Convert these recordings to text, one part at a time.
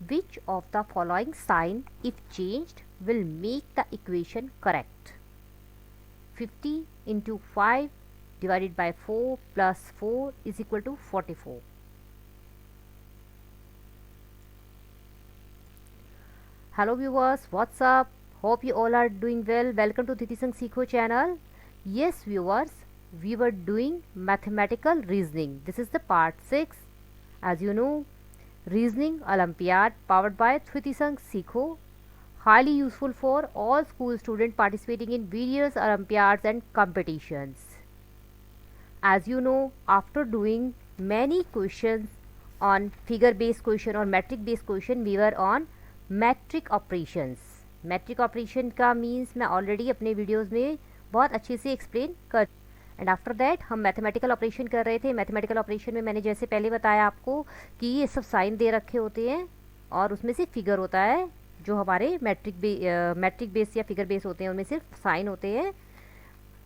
Which of the following sign, if changed, will make the equation correct? 50 into 5 divided by 4 plus 4 is equal to 44. Hello viewers, what's up? Hope you all are doing well. Welcome to Diti Sang Seekho channel. Yes viewers, we were doing mathematical reasoning. This is the part 6. As you know, Reasoning Olympiad powered by Diti Sang Seekho, highly useful for all school students participating in various Olympiads and competitions. As you know, after doing many questions on figure based question or metric based question, we were on metric operations. metric operation का means मैं already अपने videos में बहुत अच्छे से explain कर, and after that हम mathematical operation कर रहे थे. मैथमेटिकल ऑपरेशन में मैंने जैसे पहले बताया आपको कि ये सब साइन दे रखे होते हैं और उसमें से फिगर होता है. जो हमारे मैट्रिक बेस या फिगर बेस होते हैं उनमें सिर्फ साइन होते हैं,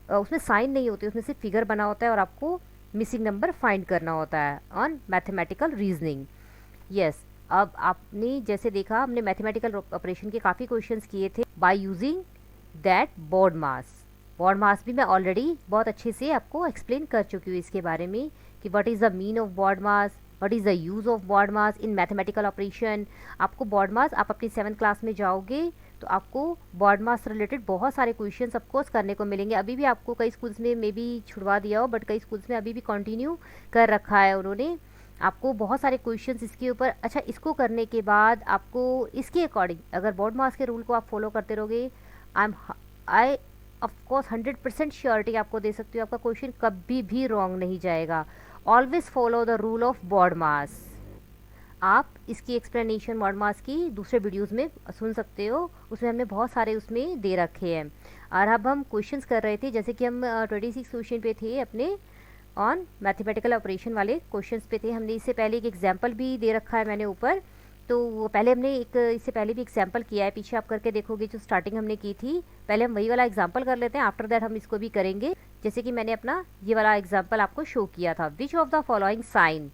उसमें साइन नहीं होते, उसमें सिर्फ फिगर बना होता है और आपको मिसिंग नंबर फाइंड करना होता है ऑन मैथमेटिकल रीजनिंग. यस, अब आपने जैसे देखा हमने मैथमेटिकल ऑपरेशन के काफ़ी क्वेश्चंस किए थे by using that BODMAS. BODMAS भी मैं ऑलरेडी बहुत अच्छे से आपको एक्सप्लेन कर चुकी हूँ इसके बारे में कि what is the mean of board mass, what is the use of board mass in mathematical operation. आपको बोर्ड मास, आप अपनी 7th क्लास में जाओगे तो आपको बोर्ड मास रिलेटेड बहुत सारे क्वेश्चन ऑफकोर्स करने को मिलेंगे. अभी भी आपको कई स्कूल्स में मे बी छुड़वा दिया हो, बट कई स्कूल्स में अभी भी कंटिन्यू कर रखा है उन्होंने. आपको बहुत सारे क्वेश्चंस इसके ऊपर. अच्छा, इसको करने के बाद आपको इसके अकॉर्डिंग अगर बोर्ड मास के रूल को आप फॉलो करते रहोगे, आई ऑफकोर्स 100% श्योरिटी आपको दे सकती हूँ, आपका क्वेश्चन कभी भी रॉन्ग नहीं जाएगा. Always follow the rule of BODMAS. आप इसकी एक्सप्लेनेशन बोर्ड मास की दूसरे वीडियोस में सुन सकते हो, उसमें हमने बहुत सारे उसमें दे रखे हैं. और अब हम क्वेश्चंस कर रहे थे, जैसे कि हम 26 क्वेश्चन पे थे अपने ऑन मैथमेटिकल ऑपरेशन वाले क्वेश्चंस पे थे. हमने इससे पहले एक एग्जांपल भी दे रखा है मैंने ऊपर, तो वो पहले हमने एक इससे पहले भी एग्जांपल किया है, पीछे आप करके देखोगे जो स्टार्टिंग हमने की थी. पहले हम वही वाला एग्जांपल कर लेते हैं, आफ्टर दैट हम इसको भी करेंगे. जैसे कि मैंने अपना ये वाला एग्जांपल आपको शो किया था. Which of the following sign,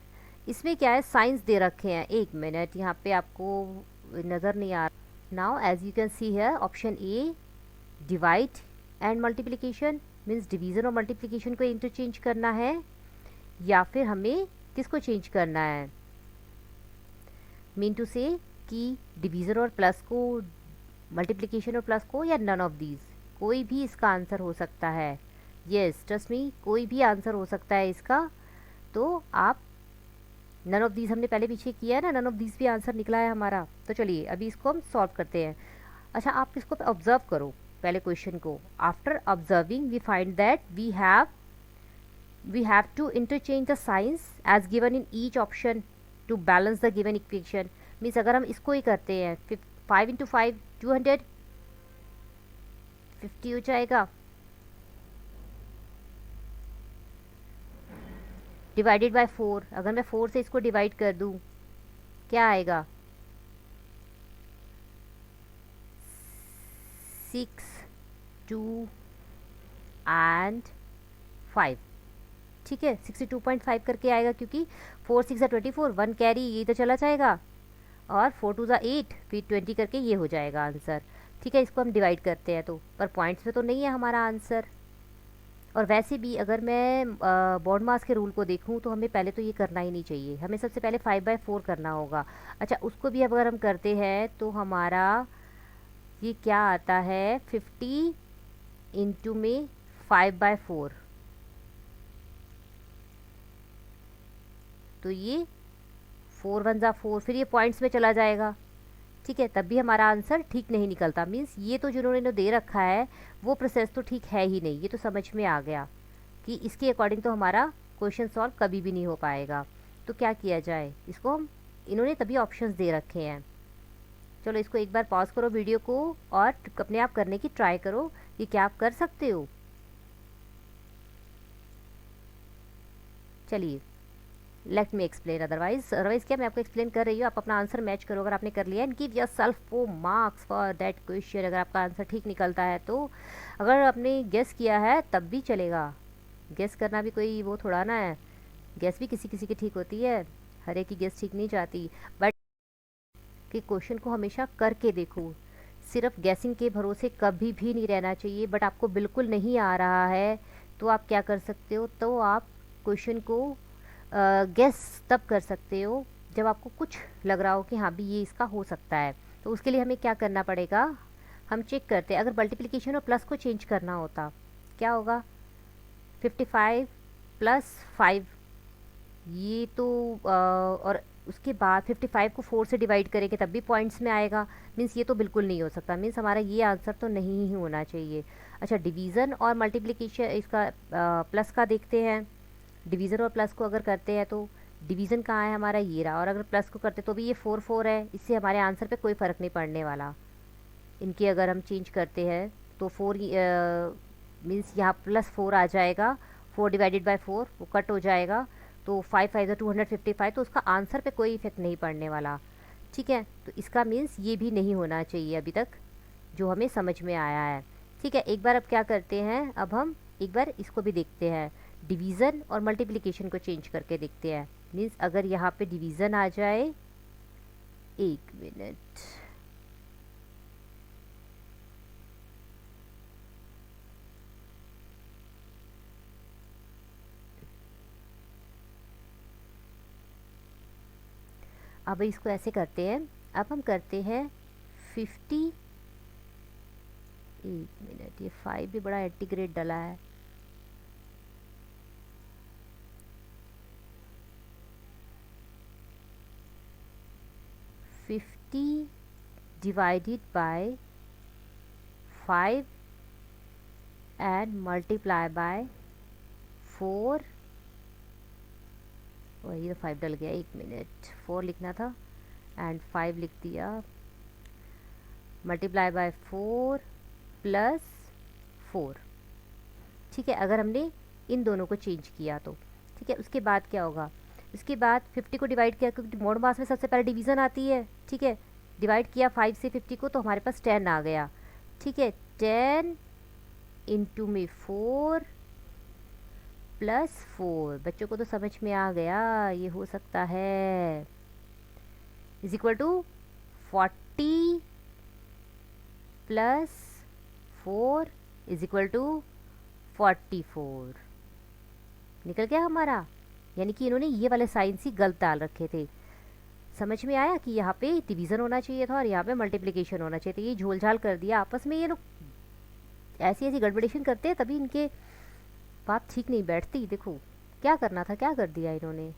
इसमें क्या है, साइंस दे रखे हैं. एक मिनट, यहाँ पे आपको नज़र नहीं आ रहा. Now as you can see है option A divide and multiplication, means division और मल्टीप्लिकेशन को इंटरचेंज करना है, या फिर हमें किसको चेंज करना है, मीन टू से कि डिवीज़न और प्लस को, मल्टीप्लिकेशन और प्लस को, या नन ऑफ दीज. कोई भी इसका आंसर हो सकता है. येस, ट्रस्ट मी, कोई भी आंसर हो सकता है इसका. तो आप नन ऑफ दीज हमने पहले पीछे किया है ना, नन ऑफ दीज भी आंसर निकला है हमारा. तो चलिए अभी इसको हम सॉल्व करते हैं. अच्छा, आप इसको ऑब्जर्व करो पहले क्वेश्चन को. After observing we find that we have to interchange the signs as given in each option to balance the given equation. Means अगर हम इसको ही करते हैं, 5 इंटू 5 250 हो जाएगा, डिवाइडेड बाय 4. अगर मैं 4 से इसको डिवाइड कर दूं क्या आएगा, 6 2 एंड 5. ठीक है, 62.5 करके आएगा, क्योंकि 4 6 24, 1 कैरी ये तो चला जाएगा, और 4 2 8, फिर 20 करके ये हो जाएगा आंसर. ठीक है, इसको हम डिवाइड करते हैं तो, पर पॉइंट्स में तो नहीं है हमारा आंसर. और वैसे भी अगर मैं बोर्ड मास के रूल को देखूं तो हमें पहले तो ये करना ही नहीं चाहिए, हमें सबसे पहले 5/4 करना होगा. अच्छा, उसको भी अगर हम करते हैं तो हमारा ये क्या आता है, 50 इंटू में 5/4, तो ये 4 1 जा 4, फिर ये पॉइंट्स में चला जाएगा. ठीक है, तब भी हमारा आंसर ठीक नहीं निकलता. मीन्स ये तो जिन्होंने दे रखा है वो प्रोसेस तो ठीक है ही नहीं. ये तो समझ में आ गया कि इसके अकॉर्डिंग तो हमारा क्वेश्चन सॉल्व कभी भी नहीं हो पाएगा. तो क्या किया जाए, इसको हम, इन्होंने तभी ऑप्शंस दे रखे हैं. चलो इसको एक बार पॉज करो वीडियो को और अपने आप करने की ट्राई करो कि क्या आप कर सकते हो. चलिए लेट मी एक्सप्लेन. अदरवाइज क्या मैं आपको एक्सप्लेन कर रही हूँ, आप अपना आंसर मैच करो. अगर आपने कर लिया and give your self 4 marks for that question. अगर आपका आंसर ठीक निकलता है तो, अगर आपने गेस किया है तब भी चलेगा. गेस करना भी कोई वो थोड़ा ना है, गेस भी किसी किसी की ठीक होती है, हर एक की गेस ठीक नहीं जाती. बट कि क्वेश्चन को हमेशा करके देखो, सिर्फ गैसिंग के भरोसे कभी भी नहीं रहना चाहिए। बट आपको बिल्कुल नहीं आ रहा है तो आप क्या कर सकते हो, तो आप क्वेश्चन को गैस तब कर सकते हो जब आपको कुछ लग रहा हो कि हाँ भी ये इसका हो सकता है। तो उसके लिए हमें क्या करना पड़ेगा, हम चेक करते हैं अगर मल्टीप्लिकेशन और प्लस को चेंज करना होता क्या होगा, 55 प्लस 5, ये तो और उसके बाद 55 को 4 से डिवाइड करेंगे तब भी पॉइंट्स में आएगा। मीन्स ये तो बिल्कुल नहीं हो सकता, मीन्स हमारा ये आंसर तो नहीं ही होना चाहिए। अच्छा, डिवीज़न और मल्टीप्लिकेशन इसका प्लस का देखते हैं। डिवीज़न और प्लस को अगर करते हैं तो डिवीज़न कहाँ है हमारा, ये रहा, और अगर प्लस को करते तो भी ये 4 4 है, इससे हमारे आंसर पे कोई फ़र्क नहीं पड़ने वाला। इनके अगर हम चेंज करते हैं तो 4 मीन्स यहाँ +4 आ जाएगा, 4 डिवाइडेड बाय 4 वो कट हो जाएगा, तो 5 5 255, तो उसका आंसर पे कोई इफेक्ट नहीं पड़ने वाला। ठीक है, तो इसका मीन्स ये भी नहीं होना चाहिए अभी तक, जो हमें समझ में आया है। ठीक है, एक बार अब क्या करते हैं, अब हम एक बार इसको भी देखते हैं, डिवीज़न और मल्टीप्लिकेशन को चेंज करके देखते हैं। मीन्स अगर यहाँ पे डिवीज़न आ जाए, एक मिनट, अब इसको ऐसे करते हैं, अब हम करते हैं 50, एक मिनट, ये 5 भी बड़ा एंटीग्रेड डला है, 50 divided by 5 and multiply by 4, वही तो 5 डल गया, एक मिनट, 4 लिखना था एंड 5 लिख दिया, मल्टीप्लाई बाय 4 प्लस 4। ठीक है, अगर हमने इन दोनों को चेंज किया तो ठीक है, उसके बाद क्या होगा, उसके बाद 50 को डिवाइड किया, क्योंकि मोड मास में सबसे पहले डिवीज़न आती है। ठीक है, डिवाइड किया 5 से 50 को तो हमारे पास 10 आ गया। ठीक है, 10 इंटू में 4 प्लस 4, बच्चों को तो समझ में आ गया, ये हो सकता है, is equal to 40 plus 4 is equal to 44, निकल गया हमारा। यानी कि इन्होंने ये वाले साइंस ही गलत डाल रखे थे। समझ में आया कि यहाँ पे डिवीज़न होना चाहिए था और यहाँ पे मल्टीप्लिकेशन होना चाहिए था, ये झोल-झाल कर दिया आपस में। ये लोग ऐसी ऐसी गड़बड़ेशन करते हैं, तभी इनके बात ठीक नहीं बैठती। देखो क्या करना था, क्या कर दिया इन्होंने,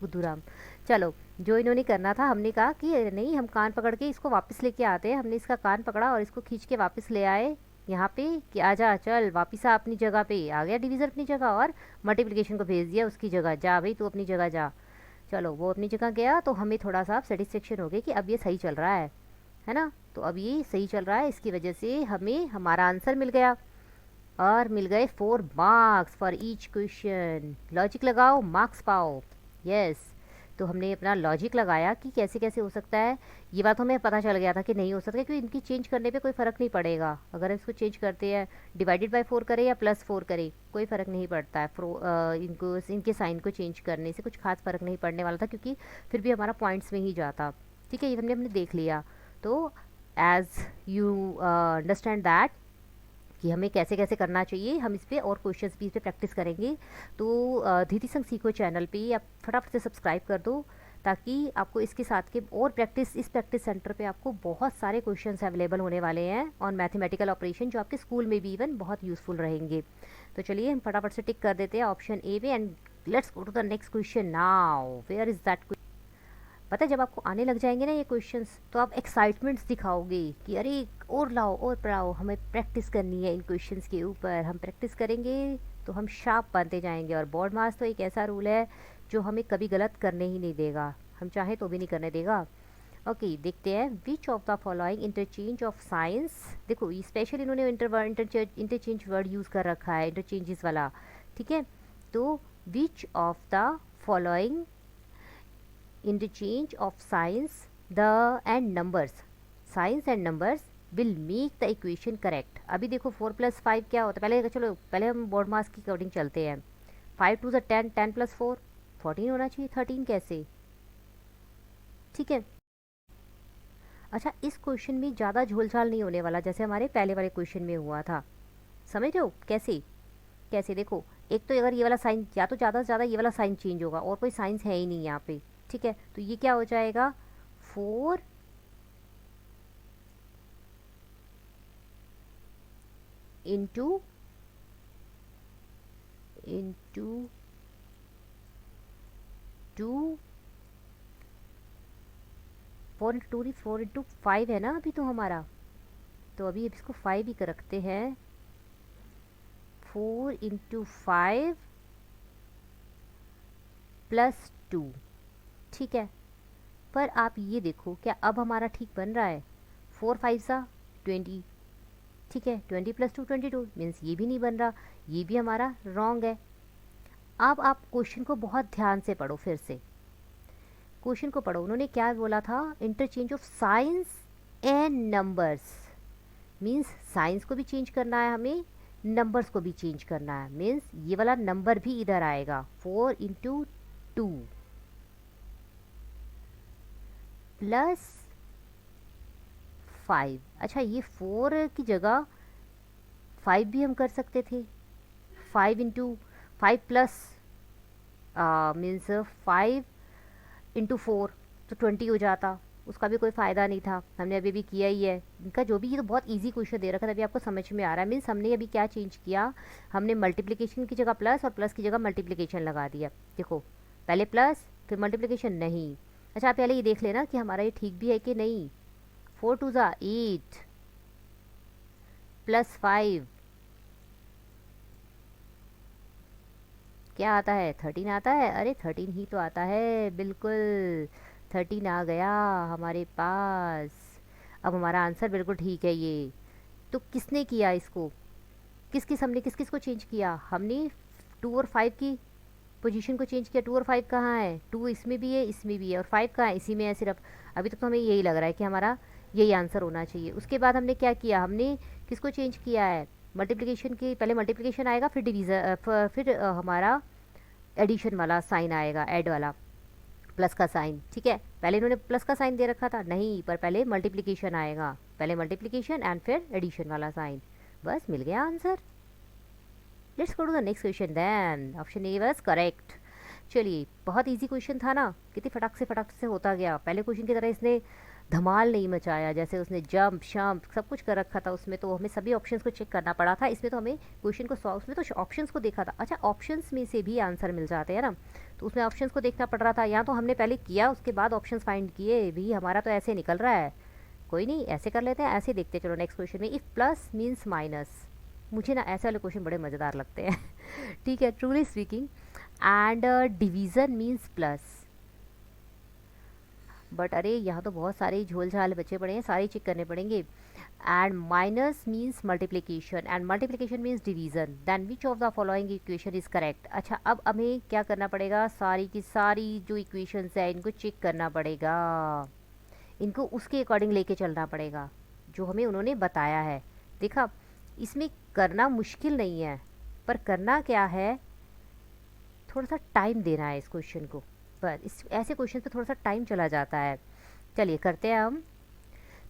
बुद्धूराम। चलो, जो इन्होंने करना था, हमने कहा कि नहीं, हम कान पकड़ के इसको वापस लेके आते हैं। हमने इसका कान पकड़ा और इसको खींच के वापस ले आए यहाँ पे कि आजा, चल वापस आ अपनी जगह पे। आ गया डिवीज़न अपनी जगह और मल्टीप्लिकेशन को भेज दिया उसकी जगह, जा भाई तू अपनी जगह जा। चलो, वो अपनी जगह गया तो हमें थोड़ा सा सेटिस्फेक्शन हो गया कि अब ये सही चल रहा है ना। तो अब ये सही चल रहा है, इसकी वजह से हमें हमारा आंसर मिल गया और मिल गए 4 marks for each question. Logic लगाओ, मार्क्स पाओ। यस, तो हमने अपना लॉजिक लगाया कि कैसे कैसे हो सकता है। ये बात हमें पता चल गया था कि नहीं हो सकता, क्योंकि इनकी चेंज करने पे कोई फ़र्क नहीं पड़ेगा। अगर इसको चेंज करते हैं, डिवाइडेड बाय 4 करें या +4 करें, कोई फ़र्क नहीं पड़ता है। इनको, इनके साइन को चेंज करने से कुछ खास फ़र्क नहीं पड़ने वाला था, क्योंकि फिर भी हमारा पॉइंट्स में ही जाता। ठीक है, ये हमने देख लिया। तो एज़ यू अंडरस्टैंड दैट कि हमें कैसे कैसे करना चाहिए, हम इस पर और क्वेश्चंस भी इस पर प्रैक्टिस करेंगे। तो धीति संग सीखो चैनल पे आप फटाफट से सब्सक्राइब कर दो, ताकि आपको इसके साथ के और प्रैक्टिस, इस प्रैक्टिस सेंटर पे आपको बहुत सारे क्वेश्चंस अवेलेबल होने वाले हैं ऑन मैथमेटिकल ऑपरेशन, जो आपके स्कूल में भी इवन बहुत यूज़फुल रहेंगे। तो चलिए हम फटाफट से टिक कर देते हैं ऑप्शन ए पे and let's go to the next question now. Where is that? पता है, जब आपको आने लग जाएंगे ना ये क्वेश्चंस, तो आप एक्साइटमेंट्स दिखाओगे कि अरे और लाओ और पढ़ाओ, हमें प्रैक्टिस करनी है इन क्वेश्चंस के ऊपर। हम प्रैक्टिस करेंगे तो हम शार्प बनते जाएंगे, और बोर्ड मार्क्स तो एक ऐसा रूल है जो हमें कभी गलत करने ही नहीं देगा, हम चाहें तो भी नहीं करने देगा। ओके, देखते हैं, विच of the following interchange of science. देखो, ये स्पेशल इन्होंने इंटरचेंज वर्ड यूज़ कर रखा है, इंटरचेंजेस वाला। ठीक है, तो विच of the following interchange of science the and numbers, science and numbers will make the equation correct। अभी देखो 4 + 5 क्या होता है, पहले चलो पहले हम बोर्ड मार्क्स की अकॉर्डिंग चलते हैं। 5 2 10, 10 + 4 14 होना चाहिए, 13 कैसे? ठीक है, अच्छा, इस क्वेश्चन में ज़्यादा झोलझाल नहीं होने वाला, जैसे हमारे पहले वाले क्वेश्चन में हुआ था। समझ रहे हो कैसे? कैसे देखो, एक तो अगर ये वाला साइन, या तो ज़्यादा से ज़्यादा ये वाला साइन चेंज होगा, और कोई साइंस है ही नहीं यहाँ पे। ठीक है, तो ये क्या हो जाएगा, 4 इंटू इंटू 2, 4 इंटू है ना अभी तो हमारा, तो अभी इसको 5 ही कर रखते हैं। 4 इंटू 5 +2। ठीक है, पर आप ये देखो, क्या अब हमारा ठीक बन रहा है? 4 5 सा 20। ठीक है, 20 + 2 22 मीन्स ये भी नहीं बन रहा, ये भी हमारा रॉन्ग है। अब आप क्वेश्चन को बहुत ध्यान से पढ़ो, फिर से क्वेश्चन को पढ़ो। उन्होंने क्या बोला था, interchange of science and numbers, means science को भी चेंज करना है हमें, नंबर्स को भी चेंज करना है। मीन्स ये वाला नंबर भी इधर आएगा, 4 इंटू 2 +5। अच्छा, ये 4 की जगह 5 भी हम कर सकते थे। 5 इंटू 5 प्लस मीन्स 5 इंटू 4 तो 20 हो जाता, उसका भी कोई फ़ायदा नहीं था, हमने अभी भी किया ही है इनका। जो भी, ये तो बहुत इजी क्वेश्चन दे रखा था, अभी आपको समझ में आ रहा है। मीन्स हमने अभी क्या चेंज किया, हमने मल्टीप्लिकेशन की जगह प्लस और प्लस की जगह मल्टीप्लिकेशन लगा दिया। देखो, पहले प्लस फिर मल्टीप्लिकेशन नहीं। अच्छा, आप पहले ये देख लेना कि हमारा ये ठीक भी है कि नहीं। 4 2 ज़ा 8 +5 क्या आता है, 13 आता है। अरे 13 ही तो आता है, बिल्कुल 13 आ गया हमारे पास। अब हमारा आंसर बिल्कुल ठीक है ये। तो किसने किया इसको, हमने किस किस को चेंज किया, हमने 2 और 5 की पोजीशन को चेंज किया। 2 और 5 कहाँ है, 2 इसमें भी है, इसमें भी है, और 5 कहाँ है, इसी में है सिर्फ। अभी तक तो हमें यही लग रहा है कि हमारा यही आंसर होना चाहिए। उसके बाद हमने क्या किया, हमने किसको चेंज किया है, मल्टीप्लिकेशन की, पहले मल्टीप्लिकेशन आएगा, फिर डिवीज़न, फिर हमारा एडिशन वाला साइन आएगा, ऐड वाला, प्लस का साइन। ठीक है, पहले इन्होंने प्लस का साइन दे रखा था नहीं, पर पहले मल्टीप्लिकेशन आएगा, पहले मल्टीप्लिकेशन एंड फिर एडिशन वाला साइन। बस मिल गया answer. Let's go to the next question then. Option A was correct. चलिए, बहुत इजी क्वेश्चन था ना, कितनी फटाक से होता गया। पहले क्वेश्चन की तरह इसने धमाल नहीं मचाया, जैसे उसने जंप शम्प सब कुछ कर रखा था उसमें, तो हमें सभी ऑप्शंस को चेक करना पड़ा था। इसमें तो हमें क्वेश्चन को सॉल्व, उसमें तो ऑप्शंस को देखा था। अच्छा, ऑप्शंस में से भी आंसर मिल जाते हैं ना, तो उसमें ऑप्शंस को देखना पड़ रहा था। यहाँ तो हमने पहले किया, उसके बाद ऑप्शंस फाइंड किए। भी हमारा तो ऐसे निकल रहा है, कोई नहीं, ऐसे कर लेते हैं, ऐसे देखते। चलो नेक्स्ट क्वेश्चन में, इफ़ प्लस मीन्स माइनस। मुझे ना ऐसे वाले क्वेश्चन बड़े मज़ेदार लगते हैं। ठीक है, truly speaking. And division means plus, but अरे यहाँ तो बहुत सारे झोल झाल बचे पड़े हैं, सारे चेक करने पड़ेंगे। And minus means multiplication and multiplication means division, then which of the following equation is correct. अच्छा, अब हमें क्या करना पड़ेगा, सारी की सारी जो इक्वेशंस है इनको चेक करना पड़ेगा, इनको उसके अकॉर्डिंग लेके चलना पड़ेगा जो हमें उन्होंने बताया है। देखा, इसमें करना मुश्किल नहीं है, पर करना क्या है, थोड़ा सा टाइम देना है इस क्वेश्चन को। पर इस ऐसे क्वेश्चन पे थोड़ा सा टाइम चला जाता है। चलिए करते हैं हम।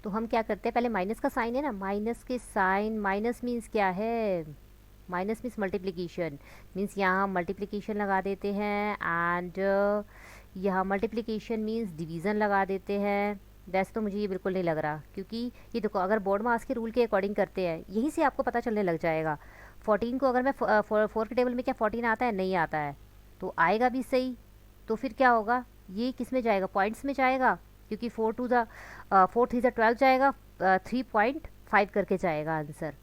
तो हम क्या करते हैं, पहले माइनस का साइन है ना, माइनस के साइन, माइनस मीन्स क्या है, माइनस मीन्स मल्टीप्लिकेशन, मीन्स यहाँ मल्टीप्लिकेशन लगा देते हैं। एंड यहाँ मल्टीप्लिकेशन मीन्स डिवीज़न लगा देते हैं। वैसे तो मुझे ये बिल्कुल नहीं लग रहा, क्योंकि ये देखो, अगर बोर्ड मास के रूल के अकॉर्डिंग करते हैं, यहीं से आपको पता चलने लग जाएगा। 14 को अगर मैं 4 के टेबल में, क्या 14 आता है, नहीं आता है, तो आएगा भी सही। तो फिर क्या होगा, ये किस में जाएगा, पॉइंट्स में जाएगा, क्योंकि 4 3 ज़ा 12 जाएगा, 3.5 करके जाएगा आंसर।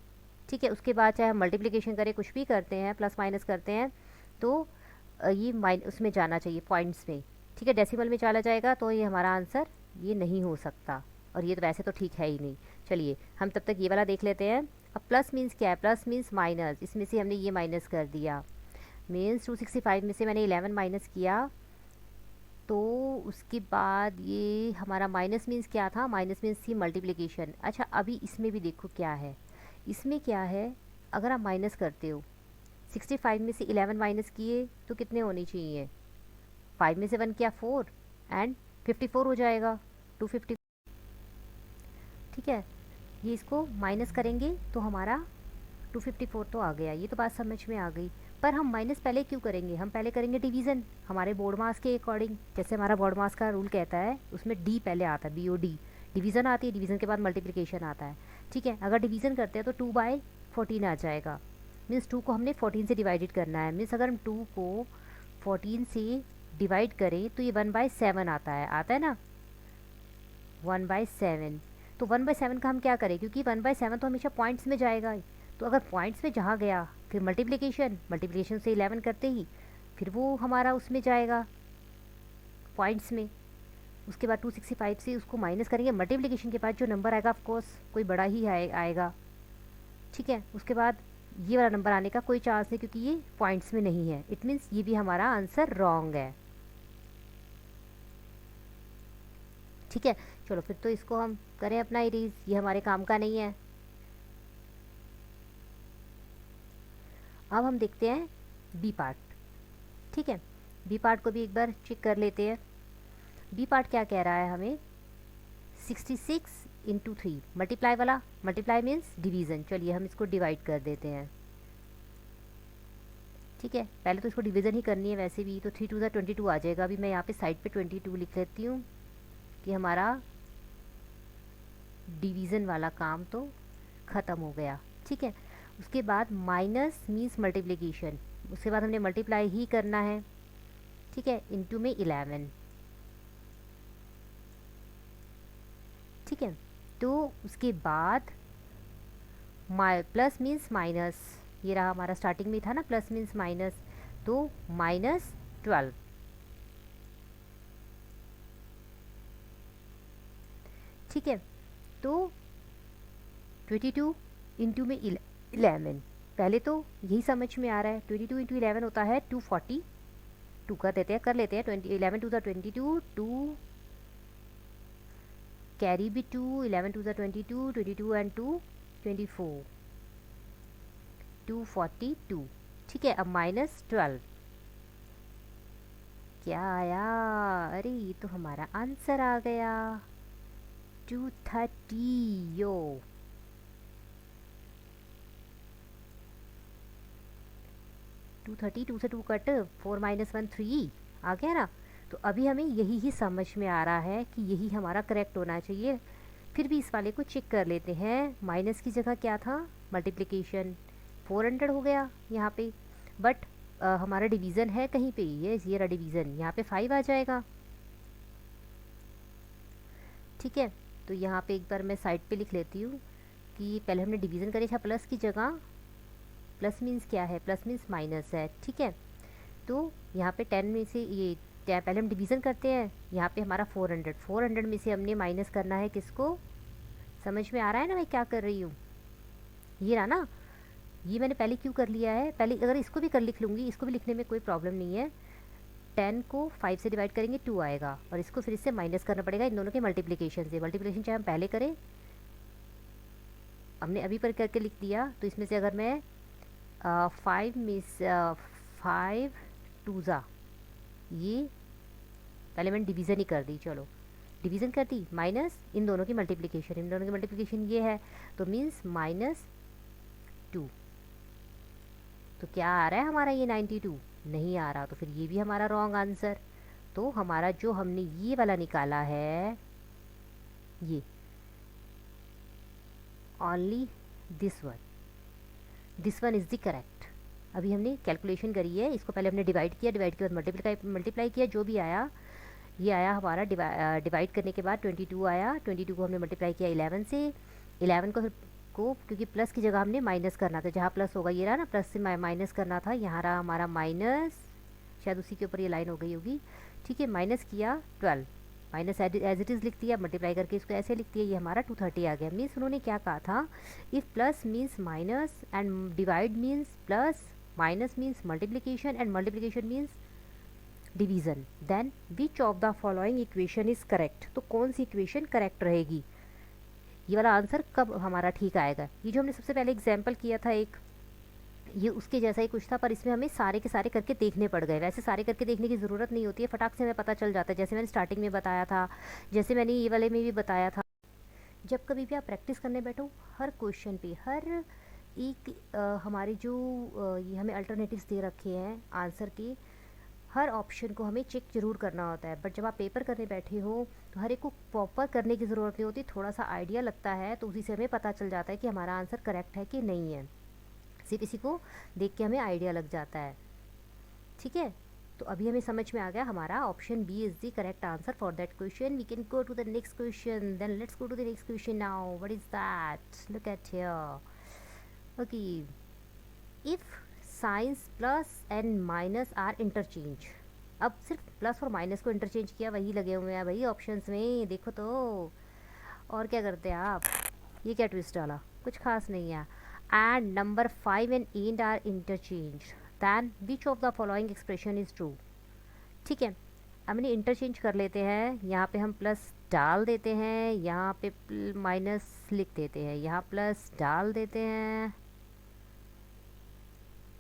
ठीक है, उसके बाद चाहे हम मल्टीप्लिकेशन करें, कुछ भी करते हैं, प्लस माइनस करते हैं, तो ये उसमें जाना चाहिए, पॉइंट्स में। ठीक है, डेसिमल में चला जाएगा, तो ये हमारा आंसर ये नहीं हो सकता, और ये तो वैसे तो ठीक है ही नहीं। चलिए हम तब तक ये वाला देख लेते हैं। अब प्लस मीन्स क्या है, प्लस मीन्स माइनस, इसमें से हमने ये माइनस कर दिया, मीन्स 265 में से मैंने 11 माइनस किया, तो उसके बाद ये हमारा माइनस मीन्स क्या था, माइनस मीन्स थी मल्टीप्लिकेशन। अच्छा, अभी इसमें भी देखो क्या है, इसमें क्या है, अगर आप माइनस करते हो, 65 में से 11 माइनस किए तो कितने होने चाहिए, 5 में से 1 किया 4, एंड 54 हो जाएगा, 250। ठीक है, ये इसको माइनस करेंगे तो हमारा 254 तो आ गया, ये तो बात समझ में आ गई। पर हम माइनस पहले क्यों करेंगे, हम पहले करेंगे डिवीज़न हमारे बोर्ड मास के अकॉर्डिंग। जैसे हमारा बोर्ड मास का रूल कहता है, उसमें डी पहले आता है, BOD, डिवीज़न आती है, डिवीज़न के बाद मल्टीप्लिकेशन आता है। ठीक है, अगर डिवीज़न करते हैं तो 2/14 आ जाएगा, मीन्स 2 को हमने 14 से डिवाइडेड करना है। मीन्स अगर हम 2 को 14 से डिवाइड करें तो ये 1/7 आता है ना, 1/7। तो 1/7 का हम क्या करें, क्योंकि 1/7 तो हमेशा पॉइंट्स में जाएगा, तो अगर पॉइंट्स में जहाँ गया फिर मल्टीप्लिकेशन से 11 करते ही फिर वो हमारा उसमें जाएगा पॉइंट्स में। उसके बाद 265 से उसको माइनस करेंगे, मल्टीप्लिकेशन के बाद जो नंबर आएगा ऑफकोर्स कोई बड़ा ही आएगा। ठीक है, उसके बाद ये वाला नंबर आने का कोई चांस नहीं, क्योंकि ये पॉइंट्स में नहीं है। इट मीन्स ये भी हमारा आंसर रॉन्ग है। ठीक है, चलो फिर तो इसको हम करें अपना इरेज, ये हमारे काम का नहीं है। अब हम देखते हैं बी पार्ट। ठीक है, बी पार्ट को भी एक बार चेक कर लेते हैं। बी पार्ट क्या कह रहा है हमें, 66 इंटू 3, मल्टीप्लाई वाला, मल्टीप्लाई मीन्स डिवीज़न। चलिए हम इसको डिवाइड कर देते हैं। ठीक है, पहले तो इसको डिवीज़न ही करनी है वैसे भी, तो 3 2 22 आ जाएगा। अभी मैं यहाँ पे साइड पे 22 लिख लेती हूँ कि हमारा डिवीज़न वाला काम तो ख़त्म हो गया। ठीक है, उसके बाद माइनस मीन्स मल्टीप्लिकेशन, उसके बाद हमने मल्टीप्लाई ही करना है। ठीक है, इनटू में 11। ठीक है, तो उसके बाद प्लस मीन्स माइनस, ये रहा हमारा स्टार्टिंग में था ना प्लस मीन्स माइनस, तो -12। ठीक है, तो 22 इंटू में 11, पहले तो यही समझ में आ रहा है। 22 इंटू 11 होता है 242 कर देते हैं, कर लेते हैं। 11 टू ज़ा 22, 2 कैरी भी 2, 11 टू ज़ा 22, 22 एंड 2 24, 242। ठीक है, अब -12 क्या आया, अरे ये तो हमारा आंसर आ गया 230। यो 230, 2 से 2 कट, 4 - 1 3 आ गया ना। तो अभी हमें यही ही समझ में आ रहा है कि यही हमारा करेक्ट होना चाहिए। फिर भी इस वाले को चेक कर लेते हैं। माइनस की जगह क्या था, मल्टीप्लिकेशन, 400 हो गया यहाँ पे। बट हमारा डिवीज़न है कहीं पे, ये रहा डिवीज़न, यहाँ पे 5 आ जाएगा। ठीक है, तो यहाँ पे एक बार मैं साइड पे लिख लेती हूँ कि पहले हमने डिवीज़न करे था प्लस की जगह। प्लस मीन्स क्या है, प्लस मीन्स माइनस है। ठीक है, तो यहाँ पे 10 में से ये पहले हम डिवीज़न करते हैं, यहाँ पे हमारा 400 में से हमने माइनस करना है किसको, समझ में आ रहा है ना मैं क्या कर रही हूँ। ये रहा ना, ये मैंने पहले क्यों कर लिया है, पहले अगर इसको भी कर लिख लूँगी, इसको भी लिखने में कोई प्रॉब्लम नहीं है। 10 को 5 से डिवाइड करेंगे 2 आएगा, और इसको फिर इससे माइनस करना पड़ेगा इन दोनों के मल्टीप्लिकेशन से। मल्टीप्लिकेशन चाहे हम पहले करें, हमने अभी पर करके लिख दिया, तो इसमें से अगर मैं 5 मिस 5 2 ज़ा, ये पहले मैंने डिवीज़न ही कर दी, चलो डिवीज़न कर दी, माइनस इन दोनों की मल्टीप्लिकेशन, इन दोनों की मल्टीप्लिकेशन ये है, तो मीन्स -2। तो क्या आ रहा है हमारा, ये 92 नहीं आ रहा, तो फिर ये भी हमारा रॉन्ग आंसर। तो हमारा जो हमने ये वाला निकाला है, ये only this one is the correct. अभी हमने कैलकुलेशन करी है, इसको पहले हमने डिवाइड किया, डिवाइड के बाद मल्टीप्लाई किया, जो भी आया ये आया हमारा। डिवाइड करने के बाद 22 आया, 22 को हमने मल्टीप्लाई किया 11 से, 11 को क्योंकि प्लस की जगह हमने माइनस करना था, जहाँ प्लस होगा ये रहा ना, प्लस से माइनस करना था, यहाँ रहा हमारा माइनस, शायद उसी के ऊपर ये लाइन हो गई होगी। ठीक है, माइनस किया 12, माइनस एज इट इज़ लिख दिया, मल्टीप्लाई करके इसको ऐसे लिख दिया, ये हमारा 230 आ गया। मीन्स उन्होंने क्या कहा था, if plus means minus and divide means plus, minus means multiplication and multiplication means division, then which of the following equation is correct. तो कौन सी इक्वेशन करेक्ट रहेगी, ये वाला आंसर कब हमारा ठीक आएगा। ये जो हमने सबसे पहले एग्जाम्पल किया था एक, ये उसके जैसा ही कुछ था, पर इसमें हमें सारे के सारे करके देखने पड़ गए। वैसे सारे करके देखने की ज़रूरत नहीं होती है, फटाक से हमें पता चल जाता है, जैसे मैंने स्टार्टिंग में बताया था, जैसे मैंने ये वाले में भी बताया था जब कभी भी आप प्रैक्टिस करने बैठो, हर क्वेश्चन पे, हर एक हमारे जो ये हमें अल्टरनेटिव्स दे रखे हैं आंसर के, हर ऑप्शन को हमें चेक जरूर करना होता है। बट जब आप पेपर करने बैठे हो तो हर एक को प्रॉपर करने की ज़रूरत नहीं होती, थोड़ा सा आइडिया लगता है तो उसी से हमें पता चल जाता है कि हमारा आंसर करेक्ट है कि नहीं है। सिर्फ इसी को देख के हमें आइडिया लग जाता है। ठीक है, तो अभी हमें समझ में आ गया हमारा option B is the correct answer for that question. We can go to the next question, then let's go to the next question now. What is that? Look at here. Okay, if signs plus and minus are interchange. अब सिर्फ plus और minus को interchange किया, वही लगे हुए हैं भाई ऑप्शंस में, देखो तो। और क्या करते हैं आप? ये क्या ट्विस्ट डाला? कुछ खास नहीं है। And number 5 and 8 are interchange, then which of the following expression is true. ठीक है, अब इन्हें इंटरचेंज कर लेते हैं। यहाँ पे हम प्लस डाल देते हैं, यहाँ पे माइनस लिख देते हैं, यहाँ प्लस डाल देते हैं,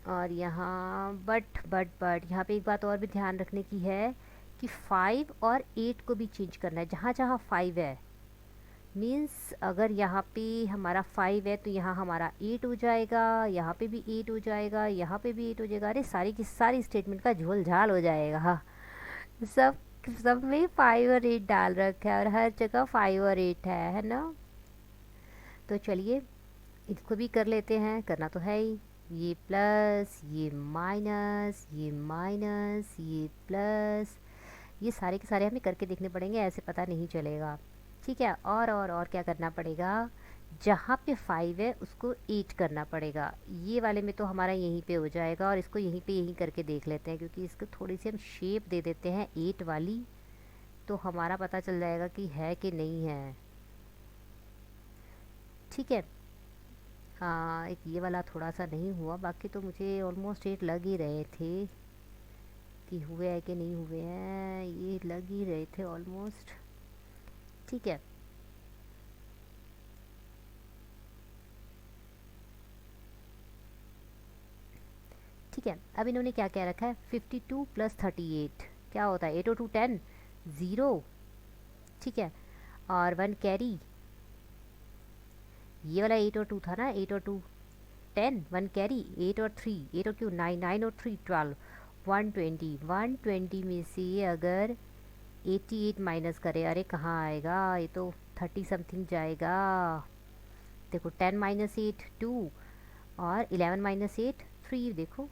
और यहाँ बट यहाँ पे एक बात और भी ध्यान रखने की है कि 5 और 8 को भी चेंज करना है। जहाँ जहाँ 5 है, मीन्स अगर यहाँ पे हमारा 5 है तो यहाँ हमारा 8 हो जाएगा, यहाँ पे भी 8 हो जाएगा, यहाँ पे भी 8 हो जाएगा। अरे सारी की सारी स्टेटमेंट का झोल झाल हो जाएगा। हाँ, सब सब में 5 और 8 डाल रखा है और हर जगह 5 और 8 है ना। तो चलिए इसको भी कर लेते हैं, करना तो है ही। ये प्लस, ये माइनस, ये माइनस, ये प्लस, ये सारे के सारे हमें करके देखने पड़ेंगे, ऐसे पता नहीं चलेगा। ठीक है, और क्या करना पड़ेगा? जहाँ पे 5 है उसको 8 करना पड़ेगा। ये वाले में तो हमारा यहीं पे हो जाएगा, और इसको यहीं पे यहीं करके देख लेते हैं, क्योंकि इसको थोड़ी सी हम शेप दे देते हैं 8 वाली, तो हमारा पता चल जाएगा कि है कि नहीं है। ठीक है, हाँ, एक ये वाला थोड़ा सा नहीं हुआ, बाकी तो मुझे ऑलमोस्ट 8 लग ही रहे थे कि हुए हैं कि नहीं हुए हैं, ये लग ही रहे थे ऑलमोस्ट। ठीक है, ठीक है, अब इन्होंने क्या क्या रखा है? 52 प्लस 38 क्या होता है? 8 और 2 10, 0। ठीक है, और 1 कैरी, ये वाला 8 और 2 था ना, 8 और 2 10, 1 कैरी, 8 और 3, 8 और क्यों 9, 9 और 3 12, 120, 120 में से अगर 88 माइनस करे, अरे कहाँ आएगा, ये तो 30 समथिंग जाएगा। देखो 10 माइनस 8 2, और 11 माइनस 8 3, देखो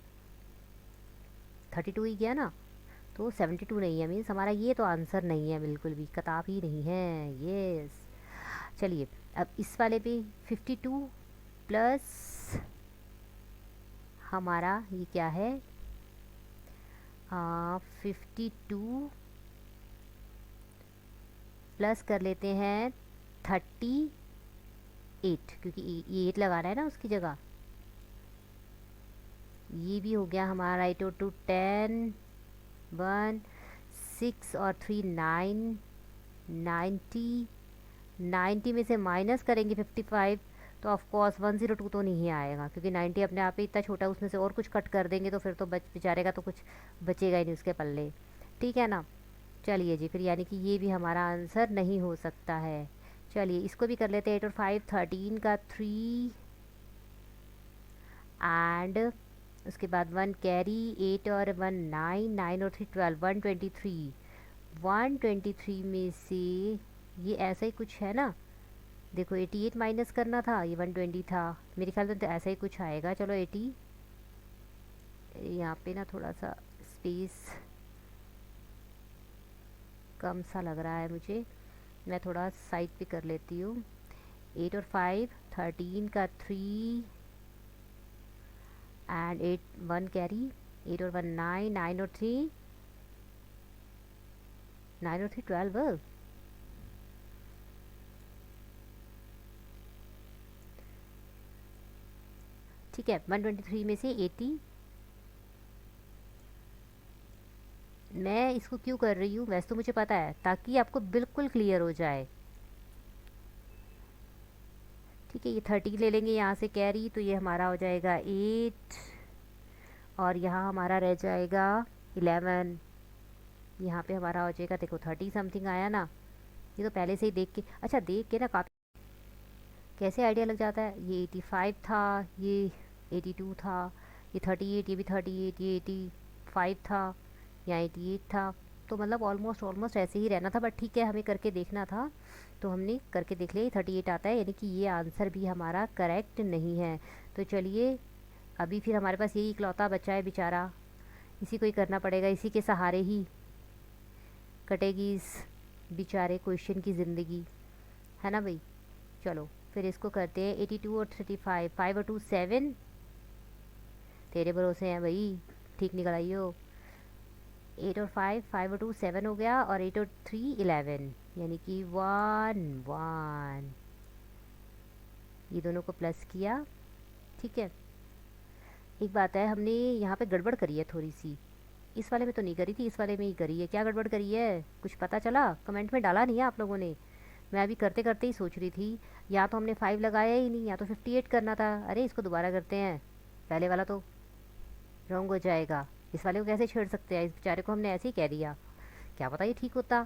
32 ही गया ना। तो 72 नहीं है, मीन्स हमारा ये तो आंसर नहीं है, बिल्कुल भी किताब ही नहीं है। यस, चलिए अब इस वाले पे 52 प्लस हमारा ये क्या है, 52 प्लस कर लेते हैं 38, क्योंकि ये 8 लगाना है ना उसकी जगह। ये भी हो गया हमारा 8 और 2 10, 1 6 और 3 9, 90, 90 में से माइनस करेंगे 55, तो ऑफ कोर्स 102 तो नहीं आएगा, क्योंकि 90 अपने आप ही इतना छोटा है, उसमें से और कुछ कट कर देंगे तो फिर तो बेचारे का तो कुछ बचेगा ही नहीं उसके पल्ले। ठीक है ना। चलिए जी, फिर यानी कि ये भी हमारा आंसर नहीं हो सकता है। चलिए इसको भी कर लेते हैं। 8 और 5 13 का 3, एंड उसके बाद 1 कैरी, 8 और 1 9, 9 और 3 12, 123, 123 में से ये ऐसा ही कुछ है ना। देखो 88 माइनस करना था, ये 120 था, मेरे ख्याल में तो ऐसा ही कुछ आएगा। चलो 80, यहाँ पे ना थोड़ा सा स्पेस कम सा लग रहा है मुझे, मैं थोड़ा साइड पे कर लेती हूँ। 8 और 5 13 का 3, एंड 8 1 कैरी, 8 और 1 9, 9 और 3 9 और 3 12। ठीक है, 123 में से 80, मैं इसको क्यों कर रही हूँ वैसे तो मुझे पता है, ताकि आपको बिल्कुल क्लियर हो जाए। ठीक है, ये 30 ले लेंगे यहाँ से कैरी, तो ये हमारा हो जाएगा 8, और यहाँ हमारा रह जाएगा 11, यहाँ पे हमारा हो जाएगा, देखो 30 समथिंग आया ना। ये तो पहले से ही देख के, अच्छा देख के ना काफ़ी कैसे आइडिया लग जाता है। ये 85 था, ये 82 था, ये 38, ये भी 38, ये 85 था, यहाँ 88 था। तो मतलब ऑलमोस्ट ऑलमोस्ट ऐसे ही रहना था, बट ठीक है, हमें करके देखना था तो हमने करके देख लिया। 38 आता है, यानी कि ये आंसर भी हमारा करेक्ट नहीं है। तो चलिए, अभी फिर हमारे पास यही इकलौता बचा है बेचारा, इसी को ही करना पड़ेगा, इसी के सहारे ही कटेगी इस बेचारे क्वेश्चन की ज़िंदगी, है ना भाई। चलो फिर इसको करते हैं। 82 और 35, 5 और 2 7, तेरे भरोसे हैं भाई, ठीक निकल आई हो। 8 और 5, 5 और 2 7 हो गया, और 8 और 3 11, यानी कि 1 1। ये दोनों को प्लस किया, ठीक है। एक बात है, हमने यहाँ पे गड़बड़ करी है थोड़ी सी, इस वाले में तो नहीं करी थी, इस वाले में ही करी है। क्या गड़बड़ करी है, कुछ पता चला? कमेंट में डाला नहीं है आप लोगों ने। मैं अभी करते करते ही सोच रही थी, या तो हमने 5 लगाया ही नहीं, या तो 58 करना था। अरे इसको दोबारा करते हैं, पहले वाला तो रॉन्ग हो जाएगा। इस वाले को कैसे छेड़ सकते हैं, इस बेचारे को हमने ऐसे ही कह दिया, क्या पता ये ठीक होता।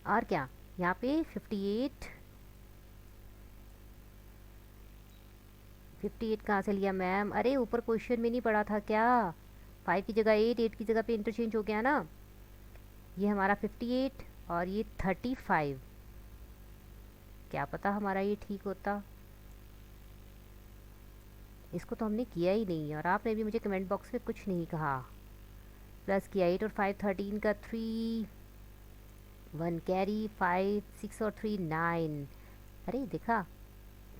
और क्या, यहाँ पे 58, 58 कहाँ से लिया मैम? अरे ऊपर क्वेश्चन में नहीं पढ़ा था क्या? 5 की जगह 8, 8 की जगह पे इंटरचेंज हो गया ना। ये हमारा 58 और ये 35, क्या पता हमारा ये ठीक होता। इसको तो हमने किया ही नहीं, और आपने भी मुझे कमेंट बॉक्स में कुछ नहीं कहा। प्लस किया 8 और 5 13 का 3, 1 कैरी, 5 6 और 3 9। अरे देखा,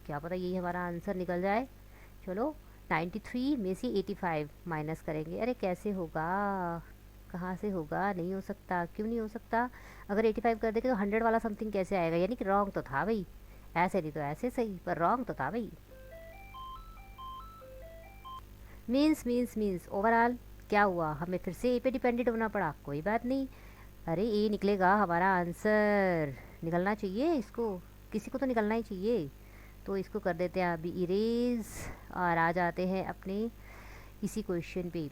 क्या पता यही हमारा आंसर निकल जाए। चलो 93 में से 85 माइनस करेंगे। अरे कैसे होगा, कहाँ से होगा? नहीं हो सकता, क्यों नहीं हो सकता? अगर 85 कर देंगे तो 100 वाला समथिंग कैसे आएगा? यानी कि रॉन्ग तो था भाई, ऐसे नहीं तो ऐसे सही, पर रॉन्ग तो था भाई। मीन्स ओवरऑल क्या हुआ, हमें फिर से ए पे डिपेंडेंट होना पड़ा। कोई बात नहीं, अरे ए निकलेगा हमारा आंसर, निकलना चाहिए इसको, किसी को तो निकलना ही चाहिए। तो इसको कर देते हैं अभी इरेज, और आ जाते हैं अपने इसी क्वेश्चन पे।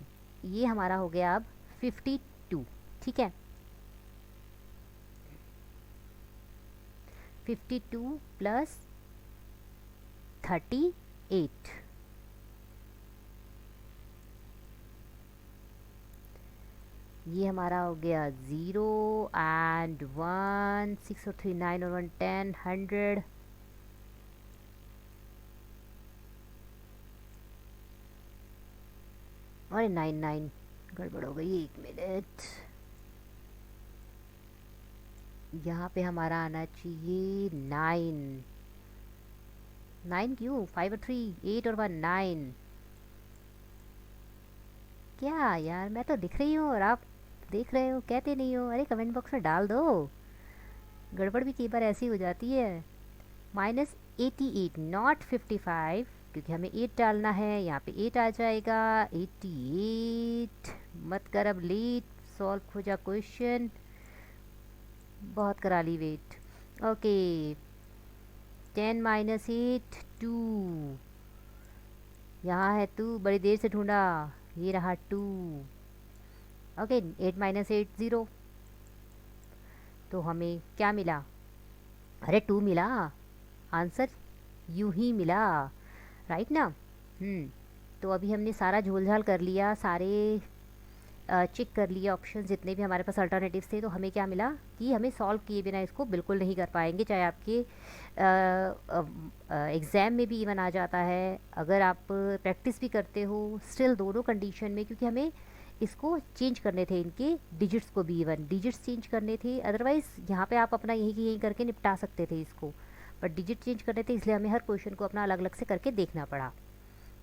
ये हमारा हो गया अब 52, ठीक है। 52 प्लस 38, ये हमारा हो गया 0 एंड 1, 6 और 3 9 और 1 10, 100। अरे 9 9, गड़बड़ हो गई, एक मिनट। यहाँ पे हमारा आना चाहिए 9, 9 क्यों? 5 और 3 8 और 1 9। क्या यार, मैं तो दिख रही हूँ और आप देख रहे हो, कहते नहीं हो। अरे कमेंट बॉक्स में डाल दो, गड़बड़ भी कई बार ऐसी हो जाती है। -88 नॉट 55, क्योंकि हमें 8 डालना है, यहाँ पे 8 आ जाएगा। 88 मत कर अब लेट, सॉल्व हो जा क्वेश्चन, बहुत करा ली वेट। ओके 10 माइनस 8 2, यहाँ है 2, बड़ी देर से ढूंढा, ये रहा 2। ओके 8 माइनस 8 0, तो हमें क्या मिला? अरे 2 मिला, आंसर यूं ही मिला, राइट ना। तो अभी हमने सारा झोलझाल कर लिया, सारे चेक कर लिए ऑप्शन जितने भी हमारे पास अल्टरनेटिव्स थे। तो हमें क्या मिला कि हमें सॉल्व किए बिना इसको बिल्कुल नहीं कर पाएंगे, चाहे आपके एग्ज़ाम में भी इवन आ जाता है, अगर आप प्रैक्टिस भी करते हो, स्टिल दोनों कंडीशन में, क्योंकि हमें इसको चेंज करने थे, इनके डिजिट्स को भी, इवन डिजिट्स चेंज करने थे। अदरवाइज़ यहाँ पे आप अपना यहीं की यहीं करके निपटा सकते थे इसको, बट डिजिट चेंज करने थे, इसलिए हमें हर क्वेश्चन को अपना अलग अलग से करके देखना पड़ा।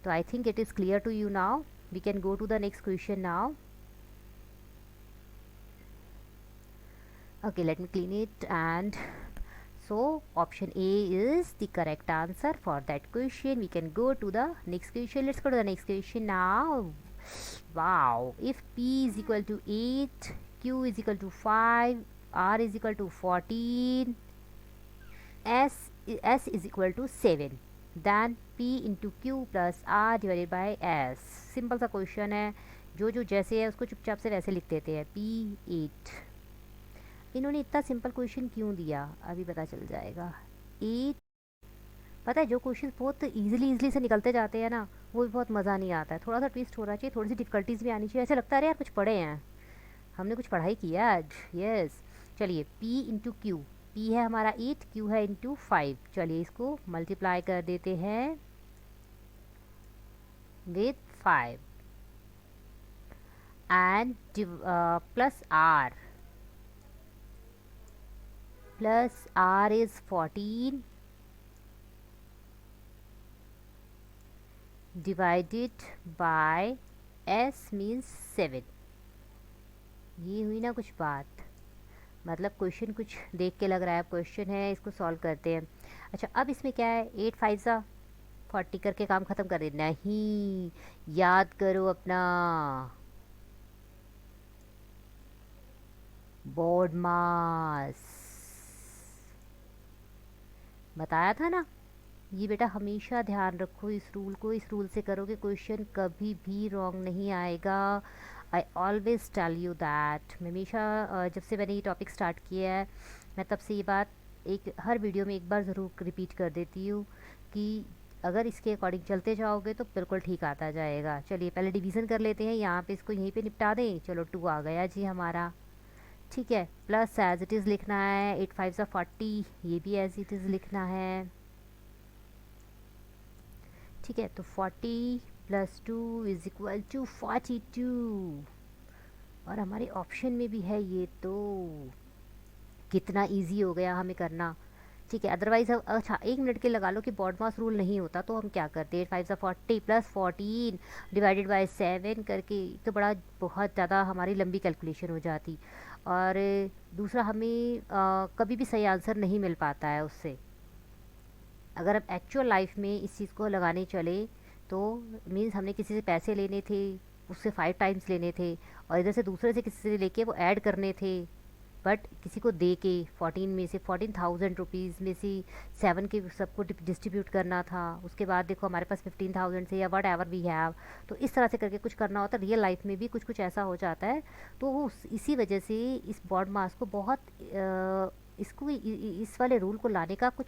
तो I think it is clear to you now, we can go to the next question now. Okay, let me clean it. And so option A is the correct answer for that question. We can go to the next question. Let's go to the next question now. Wow, if P is equal to 8, Q is equal to 5, R is equal to 14, S is equal to 7, then P into Q plus R divided by S. Simple सा question है, जो जो जैसे है उसको चुपचाप से वैसे लिख देते हैं। P8, इन्होंने इतना सिंपल क्वेश्चन क्यों दिया, अभी पता चल जाएगा। 8 पता है जो क्वेश्चन बहुत इजीली से निकलते जाते हैं ना, वो भी बहुत मज़ा नहीं आता है, थोड़ा सा ट्विस्ट होना चाहिए, थोड़ी सी डिफ़िकल्टीज भी आनी चाहिए, ऐसे लगता है यार कुछ पढ़े हैं, हमने कुछ पढ़ाई की है आज। यस, चलिए P इंटू क्यू, P है हमारा 8, Q है इंटू 5, चलिए इसको मल्टीप्लाई कर देते हैं with 5 and plus R is 14 divided by S means 7। ये हुई ना कुछ बात, मतलब क्वेश्चन कुछ देख के लग रहा है क्वेश्चन है, इसको सॉल्व करते हैं। अच्छा अब इसमें क्या है, 8 5 सा 40 करके काम ख़त्म कर देना। नहीं, याद करो अपना बोर्ड मास, बताया था ना। ये बेटा हमेशा ध्यान रखो इस रूल को, इस रूल से करोगे क्वेश्चन कभी भी रॉन्ग नहीं आएगा। I always tell you that. मैं हमेशा जब से मैंने ये टॉपिक स्टार्ट किया है, मैं तब से ये बात एक हर वीडियो में एक बार ज़रूर रिपीट कर देती हूँ कि अगर इसके अकॉर्डिंग चलते जाओगे तो बिल्कुल ठीक आता जाएगा। चलिए पहले डिवीज़न कर लेते हैं, यहाँ पे इसको यहीं पे निपटा दें। चलो 2 आ गया जी हमारा, ठीक है। प्लस एज इट इज़ लिखना है, 8 5 सा 40, ये भी एज इट इज़ लिखना है, ठीक है। तो 40 प्लस 2 इज इक्वल टू 42, और हमारे ऑप्शन में भी है ये, तो कितना इजी हो गया हमें करना, ठीक है। अदरवाइज अच्छा 1 मिनट के लगा लो कि बॉड मास रूल नहीं होता तो हम क्या करते, 8 5 सा 40 प्लस 14 डिवाइडेड बाय 7 करके, तो बहुत ज़्यादा हमारी लंबी कैलकुलेशन हो जाती, और दूसरा हमें कभी भी सही आंसर नहीं मिल पाता है उससे। अगर हम एक्चुअल लाइफ में इस चीज़ को लगाने चले तो मीन्स हमने किसी से पैसे लेने थे, उससे 5 टाइम्स लेने थे, और इधर से दूसरे से किसी से लेके वो ऐड करने थे, बट किसी को दे के 14 में से 14,000 रुपीज़ में से 7 के सबको डिस्ट्रीब्यूट करना था। उसके बाद देखो हमारे पास 15,000 से या वट एवर वी हैव, तो इस तरह से करके कुछ करना होता है। रियल लाइफ में भी कुछ कुछ ऐसा हो जाता है, तो वो इसी वजह से इस बॉड मास को बहुत इसको इस वाले रूल को लाने का कुछ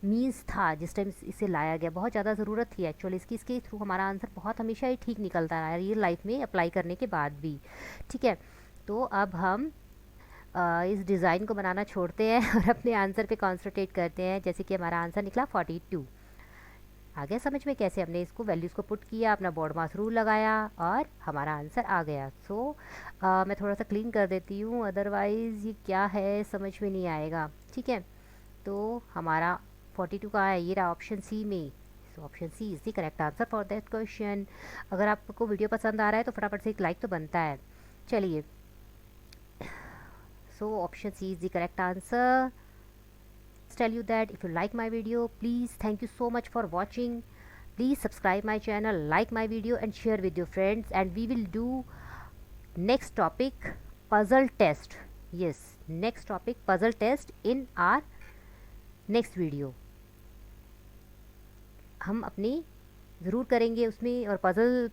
मीन्स था जिस टाइम इसे लाया गया, बहुत ज़्यादा ज़रूरत थी एक्चुअली इसकी। इसके थ्रू हमारा आंसर बहुत हमेशा ही ठीक निकलता रहा है रियल लाइफ में अप्लाई करने के बाद भी, ठीक है। तो अब हम इस डिज़ाइन को बनाना छोड़ते हैं और अपने आंसर पे कॉन्सेंट्रेट करते हैं। जैसे कि हमारा आंसर निकला 42, आ गया समझ में कैसे हमने इसको वैल्यूज़ को पुट किया, अपना बॉड मास रूल लगाया और हमारा आंसर आ गया। सो मैं थोड़ा सा क्लीन कर देती हूँ, अदरवाइज़ ये क्या है समझ में नहीं आएगा, ठीक है। तो हमारा 42 का है, ये रहा ऑप्शन सी में। So option C is the correct answer for that question. अगर आपको वीडियो पसंद आ रहा है तो फटाफट से एक लाइक तो बनता है। चलिए, so option C is the correct answer. Tell you that if you like my video, please thank you so much for watching. Please subscribe my channel, like my video and share with your friends, and we will do next topic puzzle test. Yes, next topic puzzle test in our next video. हम अपनी ज़रूर करेंगे उसमें, और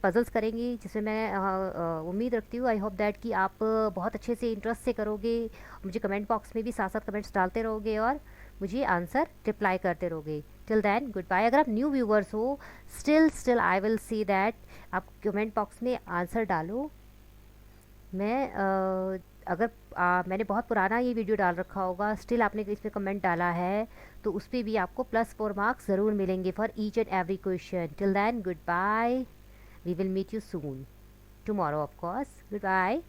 puzzles करेंगे जिसमें मैं उम्मीद रखती हूँ, आई होप दैट कि आप बहुत अच्छे से इंटरेस्ट से करोगे, मुझे कमेंट बॉक्स में भी साथ साथ कमेंट्स डालते रहोगे और मुझे आंसर रिप्लाई करते रहोगे। Till then goodbye. अगर आप न्यू व्यूवर्स हो, still I will see that आप कमेंट बॉक्स में आंसर डालो। मैं अगर मैंने बहुत पुराना ये वीडियो डाल रखा होगा, स्टिल आपने इस पर कमेंट डाला है, तो उस पर भी आपको +4 मार्क्स ज़रूर मिलेंगे for each and every question. Till then goodbye, we will meet you soon tomorrow of course. Good bye.